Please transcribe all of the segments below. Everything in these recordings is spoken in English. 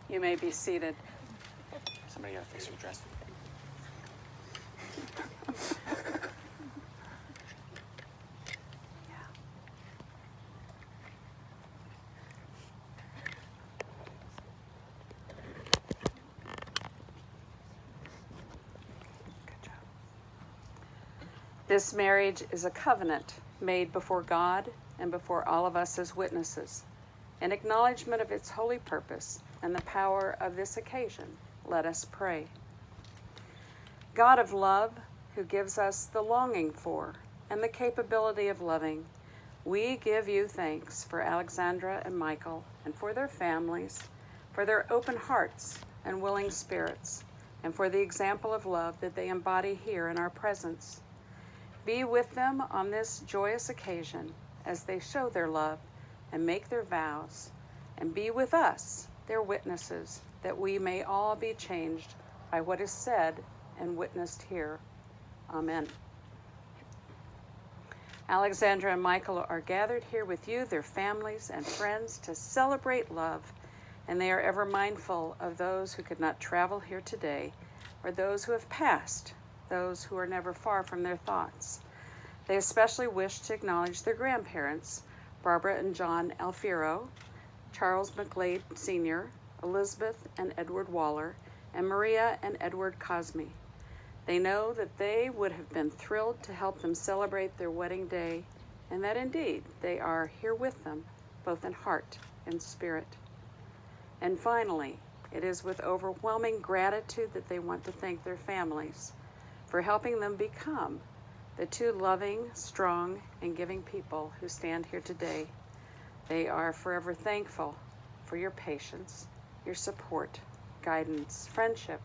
You may be seated. Somebody gotta fix your dress. This marriage is a covenant made before God and before all of us as witnesses. In acknowledgement of its holy purpose and the power of this occasion, let us pray. God of love, who gives us the longing for and the capability of loving, we give you thanks for Alexandra and Michael and for their families, for their open hearts and willing spirits, and for the example of love that they embody here in our presence. Be with them on this joyous occasion as they show their love and make their vows, and be with us, their witnesses, that we may all be changed by what is said and witnessed here. Amen. Alexandra and Michael are gathered here with you, their families and friends, to celebrate love, and they are ever mindful of those who could not travel here today, or those who have passed, those who are never far from their thoughts. They especially wish to acknowledge their grandparents, Barbara and John Alfiero, Charles McGlade Sr., Elizabeth and Edward Waller, and Maria and Edward Cosme. They know that they would have been thrilled to help them celebrate their wedding day, and that indeed they are here with them, both in heart and spirit. And finally, it is with overwhelming gratitude that they want to thank their families for helping them become the two loving, strong, and giving people who stand here today. They are forever thankful for your patience, your support, guidance, friendship,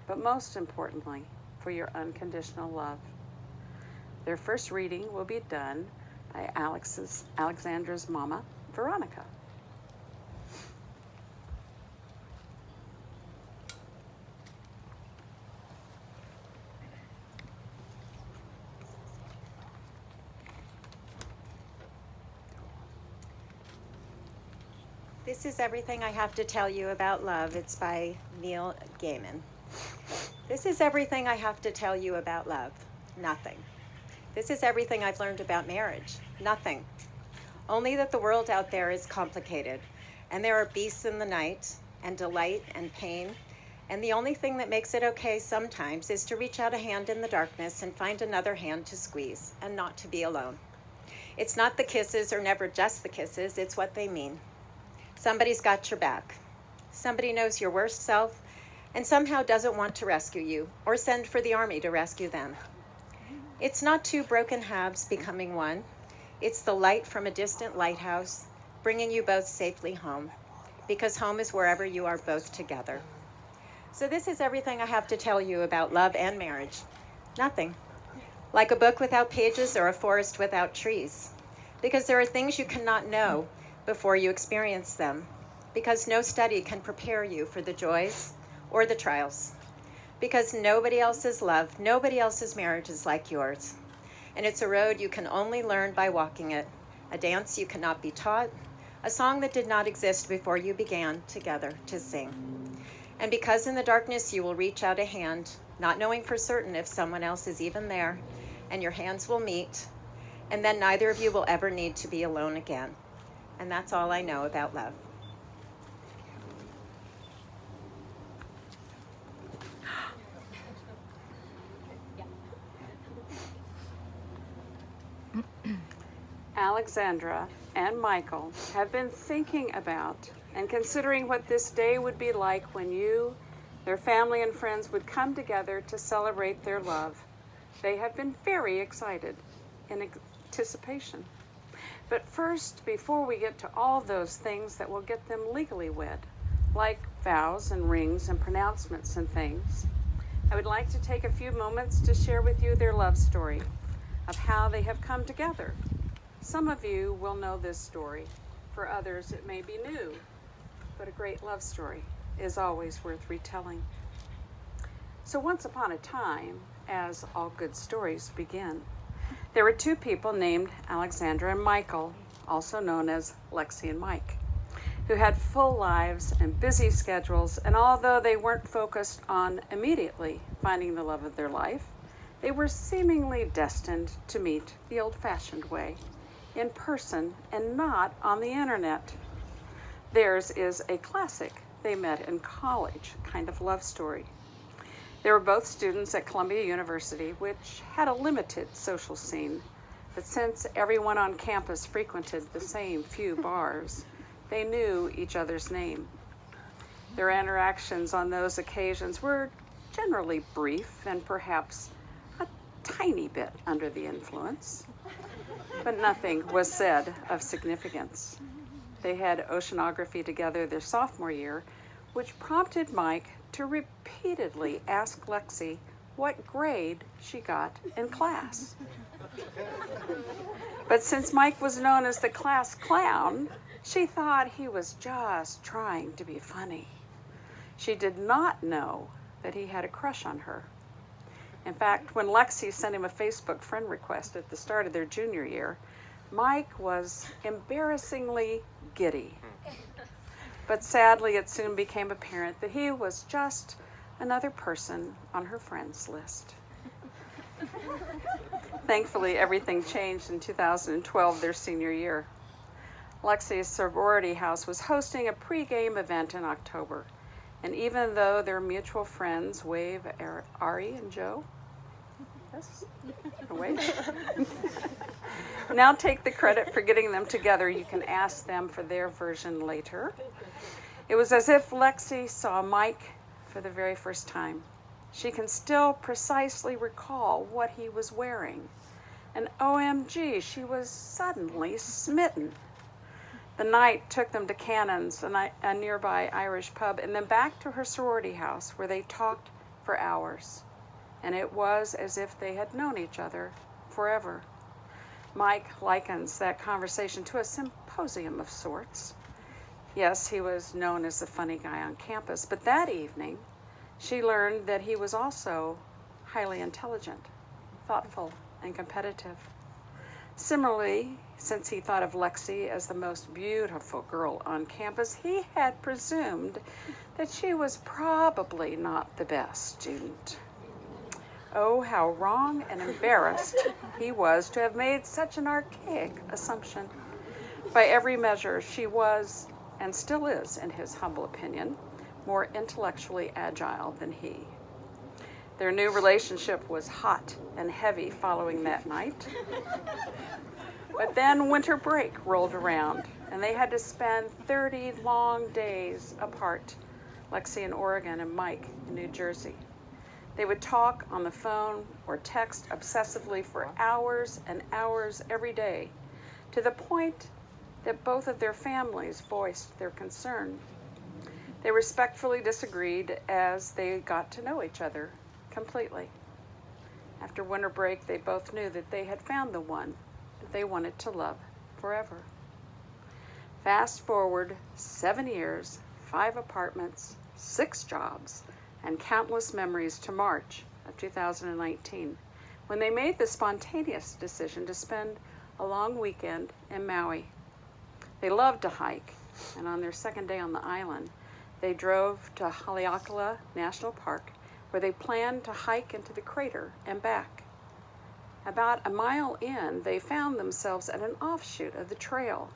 but most importantly, for your unconditional love. Their first reading will be done by Alexandra's mama, Veronica. This is Everything I Have to Tell You About Love. It's by Neil Gaiman. This is everything I have to tell you about love. Nothing. This is everything I've learned about marriage. Nothing. Only that the world out there is complicated, and there are beasts in the night, and delight and pain, and the only thing that makes it okay sometimes is to reach out a hand in the darkness and find another hand to squeeze, and not to be alone. It's not the kisses, or never just the kisses, it's what they mean. Somebody's got your back. Somebody knows your worst self and somehow doesn't want to rescue you or send for the army to rescue them. It's not two broken halves becoming one. It's the light from a distant lighthouse bringing you both safely home, because home is wherever you are both together. So this is everything I have to tell you about love and marriage. Nothing. Like a book without pages or a forest without trees. Because there are things you cannot know before you experience them, because no study can prepare you for the joys or the trials, because nobody else's love, nobody else's marriage is like yours, and it's a road you can only learn by walking it, a dance you cannot be taught, a song that did not exist before you began together to sing. And because in the darkness you will reach out a hand, not knowing for certain if someone else is even there, and your hands will meet, and then neither of you will ever need to be alone again. And that's all I know about love. Alexandra and Michael have been thinking about and considering what this day would be like when you, their family and friends, would come together to celebrate their love. They have been very excited in anticipation. But first, before we get to all those things that will get them legally wed, like vows and rings and pronouncements and things, I would like to take a few moments to share with you their love story of how they have come together. Some of you will know this story. For others, it may be new, but a great love story is always worth retelling. So once upon a time, as all good stories begin, there were two people named Alexandra and Michael, also known as Lexi and Mike, who had full lives and busy schedules, and although they weren't focused on immediately finding the love of their life, they were seemingly destined to meet the old-fashioned way, in person and not on the internet. Theirs is a classic they met in college kind of love story. They were both students at Columbia University, which had a limited social scene, but since everyone on campus frequented the same few bars, they knew each other's name. Their interactions on those occasions were generally brief and perhaps a tiny bit under the influence, but nothing was said of significance. They had oceanography together their sophomore year, which prompted Mike to repeatedly ask Lexi what grade she got in class. But since Mike was known as the class clown, she thought he was just trying to be funny. She did not know that he had a crush on her. In fact, when Lexi sent him a Facebook friend request at the start of their junior year, Mike was embarrassingly giddy. But sadly, it soon became apparent that he was just another person on her friends list. Thankfully, everything changed in 2012, their senior year. Lexi's sorority house was hosting a pre-game event in October, and even though their mutual friends, Wave, Ari, and Joe, yes, wait, now take the credit for getting them together, you can ask them for their version later. It was as if Lexi saw Mike for the very first time. She can still precisely recall what he was wearing. And OMG, she was suddenly smitten. The night took them to Cannon's, a nearby Irish pub, and then back to her sorority house where they talked for hours. And it was as if they had known each other forever. Mike likens that conversation to a symposium of sorts. Yes, he was known as the funny guy on campus, but that evening, she learned that he was also highly intelligent, thoughtful, and competitive. Similarly, since he thought of Lexi as the most beautiful girl on campus, he had presumed that she was probably not the best student. Oh, how wrong and embarrassed he was to have made such an archaic assumption. By every measure, she was, and still is, in his humble opinion, more intellectually agile than he. Their new relationship was hot and heavy following that night. But then winter break rolled around, and they had to spend 30 long days apart, Lexi in Oregon and Mike in New Jersey. They would talk on the phone or text obsessively for hours and hours every day, to the point that both of their families voiced their concern. They respectfully disagreed as they got to know each other completely. After winter break, they both knew that they had found the one that they wanted to love forever. Fast forward 7 years, 5 apartments, 6 jobs, and countless memories to March of 2019, when they made the spontaneous decision to spend a long weekend in Maui. They loved to hike, and on their second day on the island, they drove to Haleakala National Park, where they planned to hike into the crater and back. About a mile in, they found themselves at an offshoot of the trail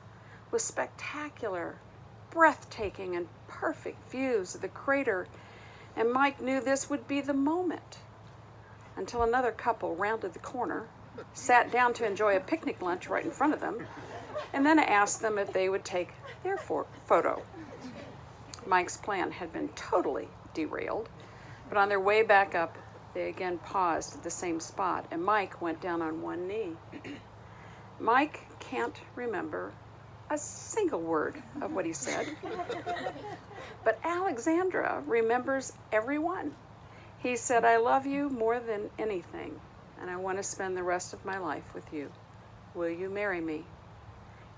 with spectacular, breathtaking, and perfect views of the crater, and Mike knew this would be the moment, until another couple rounded the corner, sat down to enjoy a picnic lunch right in front of them, and then asked them if they would take their photo. Mike's plan had been totally derailed, but on their way back up, they again paused at the same spot, and Mike went down on one knee. Mike can't remember a single word of what he said, but Alexandra remembers every one. He said, "I love you more than anything, and I want to spend the rest of my life with you. Will you marry me?"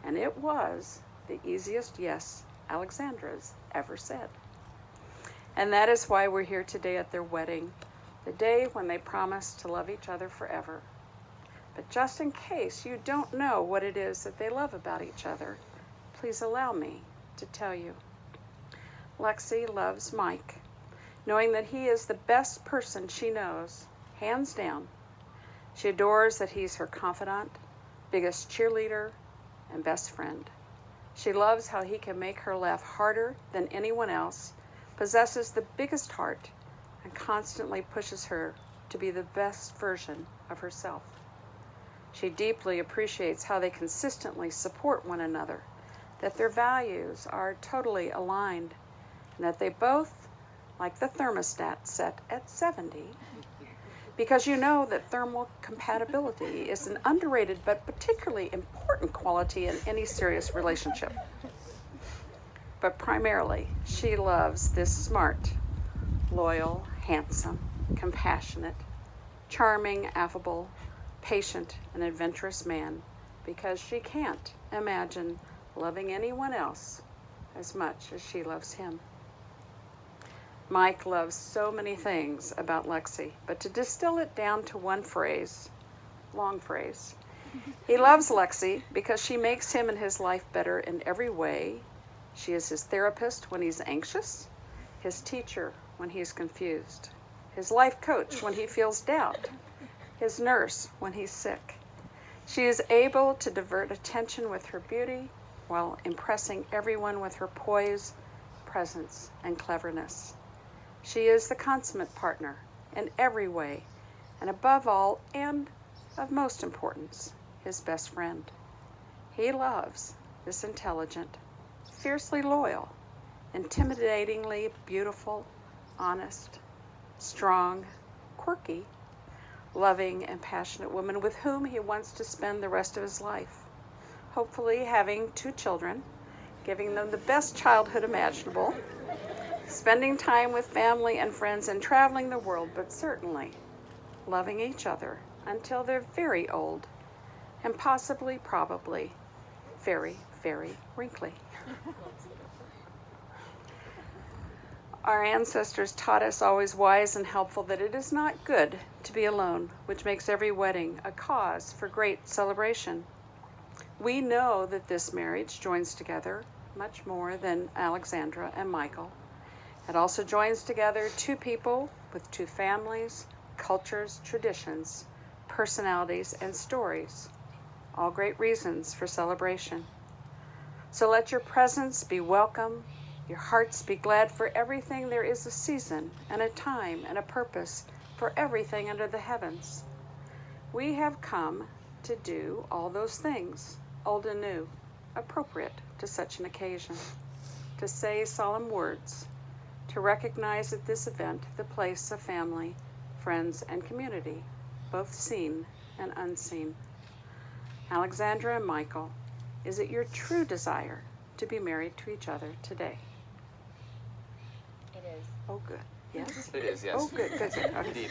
And it was the easiest yes Alexandra's ever said. And that is why we're here today at their wedding, the day when they promised to love each other forever. But just in case you don't know what it is that they love about each other, please allow me to tell you. Lexi loves Mike, knowing that he is the best person she knows, hands down. She adores that he's her confidant, biggest cheerleader, and best friend. She loves how he can make her laugh harder than anyone else, possesses the biggest heart, and constantly pushes her to be the best version of herself. She deeply appreciates how they consistently support one another, that their values are totally aligned, and that they both like the thermostat set at 70, because you know that thermal compatibility is an underrated but particularly important quality in any serious relationship. But primarily, she loves this smart, loyal, handsome, compassionate, charming, affable, patient, and adventurous man, because she can't imagine loving anyone else as much as she loves him. Mike loves so many things about Lexi, but to distill it down to one phrase, long phrase, he loves Lexi because she makes him and his life better in every way. She is his therapist when he's anxious, his teacher when he's confused, his life coach when he feels doubt, his nurse when he's sick. She is able to divert attention with her beauty while impressing everyone with her poise, presence, and cleverness. She is the consummate partner in every way, and above all, and of most importance, his best friend. He loves this intelligent, fiercely loyal, intimidatingly beautiful, honest, strong, quirky, loving, and passionate woman with whom he wants to spend the rest of his life. Hopefully having 2 children, giving them the best childhood imaginable, spending time with family and friends, and traveling the world, but certainly loving each other until they're very old and possibly, probably, very, very wrinkly. Our ancestors taught us, always wise and helpful, that it is not good to be alone, which makes every wedding a cause for great celebration. We know that this marriage joins together much more than Alexandra and Michael. It also joins together 2 people with 2 families, cultures, traditions, personalities, and stories, all great reasons for celebration. So let your presence be welcome, your hearts be glad. For everything there is a season and a time and a purpose, for everything under the heavens. We have come to do all those things, old and new, appropriate to such an occasion, to say solemn words, to recognize at this event the place of family, friends, and community, both seen and unseen. Alexandra and Michael, is it your true desire to be married to each other today? It is. Oh, good. Yes? It is, yes. Oh, good, good, good. Okay. Indeed.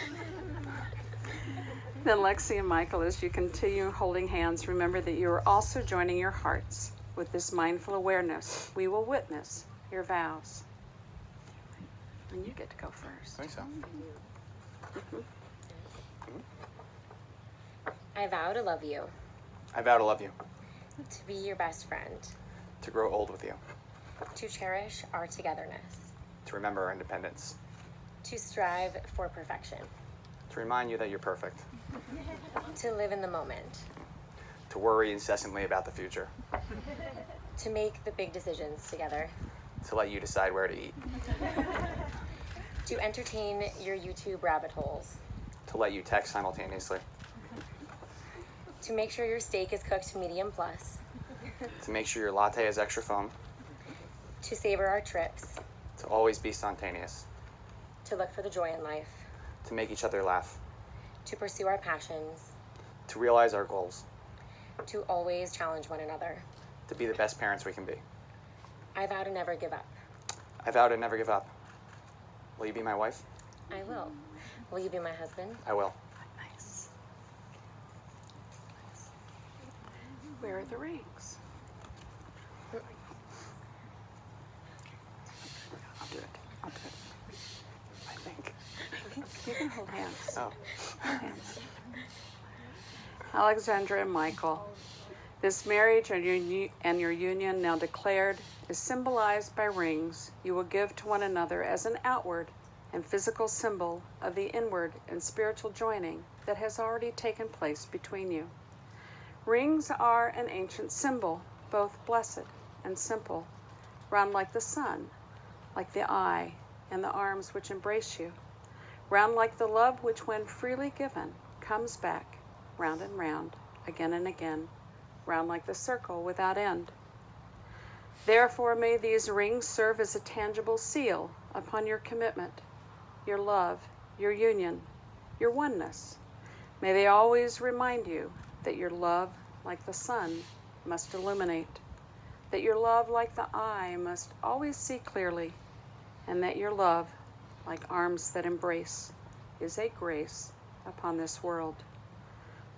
Then Lexi and Michael, as you continue holding hands, remember that you are also joining your hearts with this mindful awareness. We will witness your vows. And you get to go first. I think so. I vow to love you, I vow to love you, to be your best friend, to grow old with you, to cherish our togetherness, to remember our independence, to strive for perfection, to remind you that you're perfect, to live in the moment, to worry incessantly about the future, to make the big decisions together, to let you decide where to eat, to entertain your YouTube rabbit holes, to let you text simultaneously, to make sure your steak is cooked medium plus, to make sure your latte has extra foam, to savor our trips, to always be spontaneous, to look for the joy in life, to make each other laugh, to pursue our passions, to realize our goals, to always challenge one another. to be the best parents we can be. I vow to never give up. I vow to never give up. Will you be my wife? I will. Will you be my husband? I will. Nice. Where are the rings? I'll do it. I'll do it. I think. You can hold hands. Oh. Hold hands. Alexandra and Michael, This marriage and your union, now declared, is symbolized by rings you will give to one another as an outward and physical symbol of the inward and spiritual joining that has already taken place between you. Rings are an ancient symbol, both blessed and simple, round like the sun, like the eye and the arms which embrace you, round like the love which, when freely given, comes back round and round, again and again, round like the circle without end. Therefore, may these rings serve as a tangible seal upon your commitment, your love, your union, your oneness. May they always remind you that your love, like the sun, must illuminate, that your love, like the eye, must always see clearly, and that your love, like arms that embrace, is a grace upon this world.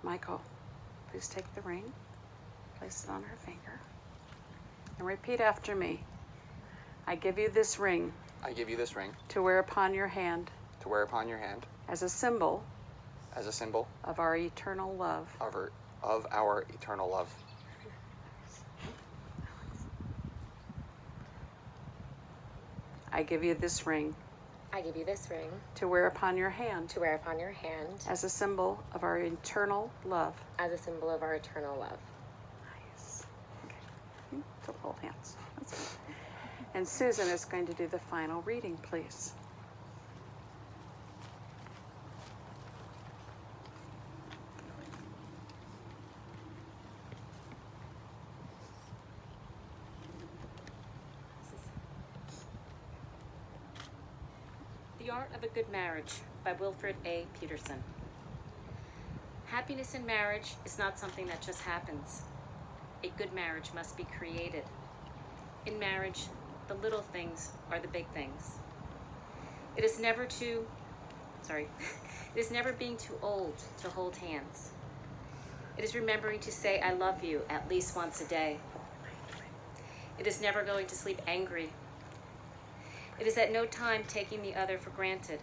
Michael, please take the ring, place it on her finger, and repeat after me. I give you this ring I give you this ring to wear upon your hand to wear upon your hand as a symbol as a symbol of our eternal love. of our eternal love. I give you this ring I give you this ring to wear upon your hand to wear upon your hand as a symbol of our eternal love. as a symbol of our eternal love. Nice. Okay. To hold hands. That's good. And Susan is going to do the final reading, please. The Art of a Good Marriage by Wilfred A. Peterson. Happiness in marriage is not something that just happens. A good marriage must be created. In marriage, the little things are the big things. It is never being too old to hold hands. It is remembering to say I love you at least once a day. It is never going to sleep angry. It is at no time taking the other for granted.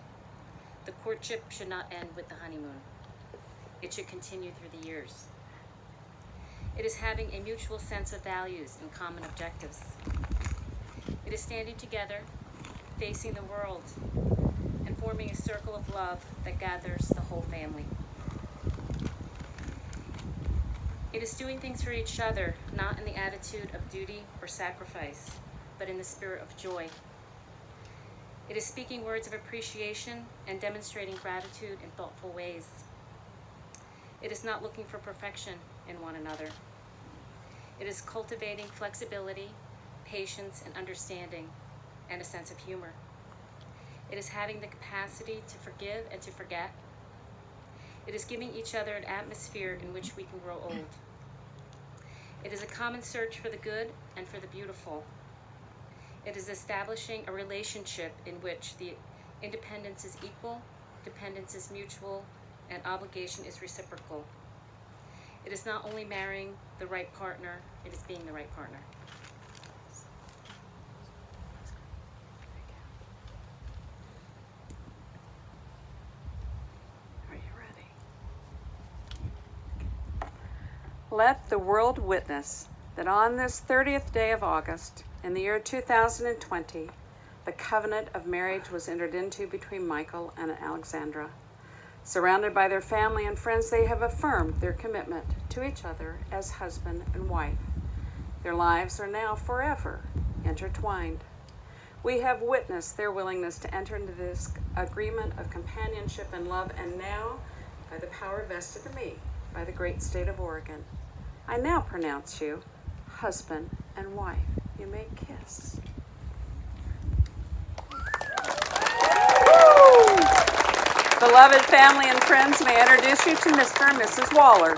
The courtship should not end with the honeymoon. It should continue through the years. It is having a mutual sense of values and common objectives. It is standing together, facing the world, and forming a circle of love that gathers the whole family. It is doing things for each other, not in the attitude of duty or sacrifice, but in the spirit of joy. It is speaking words of appreciation and demonstrating gratitude in thoughtful ways. It is not looking for perfection in one another. It is cultivating flexibility, patience, and understanding, and a sense of humor. It is having the capacity to forgive and to forget. It is giving each other an atmosphere in which we can grow old. It is a common search for the good and for the beautiful. It is establishing a relationship in which the independence is equal, dependence is mutual, and obligation is reciprocal. It is not only marrying the right partner, it is being the right partner. Are you ready? Let the world witness that on this 30th day of August, in the year 2020, the covenant of marriage was entered into between Michael and Alexandra. Surrounded by their family and friends, they have affirmed their commitment to each other as husband and wife. Their lives are now forever intertwined. We have witnessed their willingness to enter into this agreement of companionship and love, and now, by the power vested in me by the great state of Oregon, I now pronounce you husband and wife. You may kiss. Beloved family and friends, may I introduce you to Mr. and Mrs. Waller.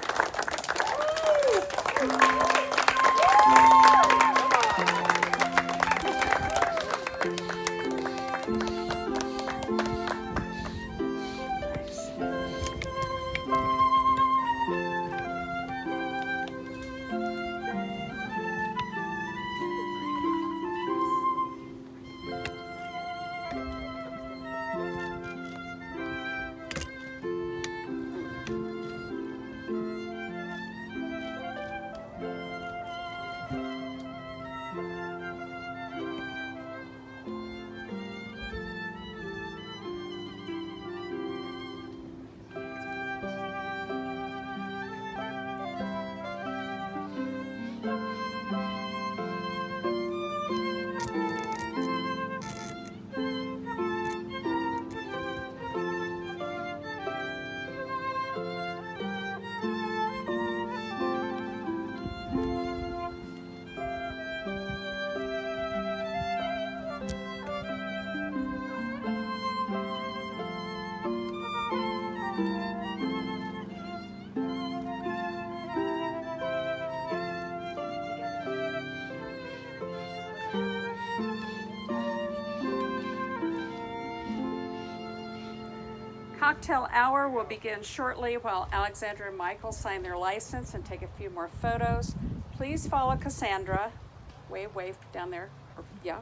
Cocktail hour will begin shortly while Alexandra and Michael sign their license and take a few more photos. Please follow Cassandra. Wave down there. Yeah.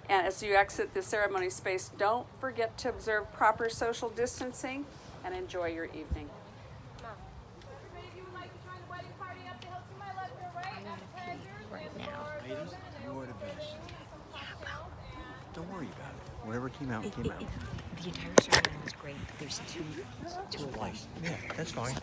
And as you exit the ceremony space, don't forget to observe proper social distancing and enjoy your evening. Don't worry about it. Whatever came out, came out. The entire ceremony was great. There's two of them. Yeah, that's fine.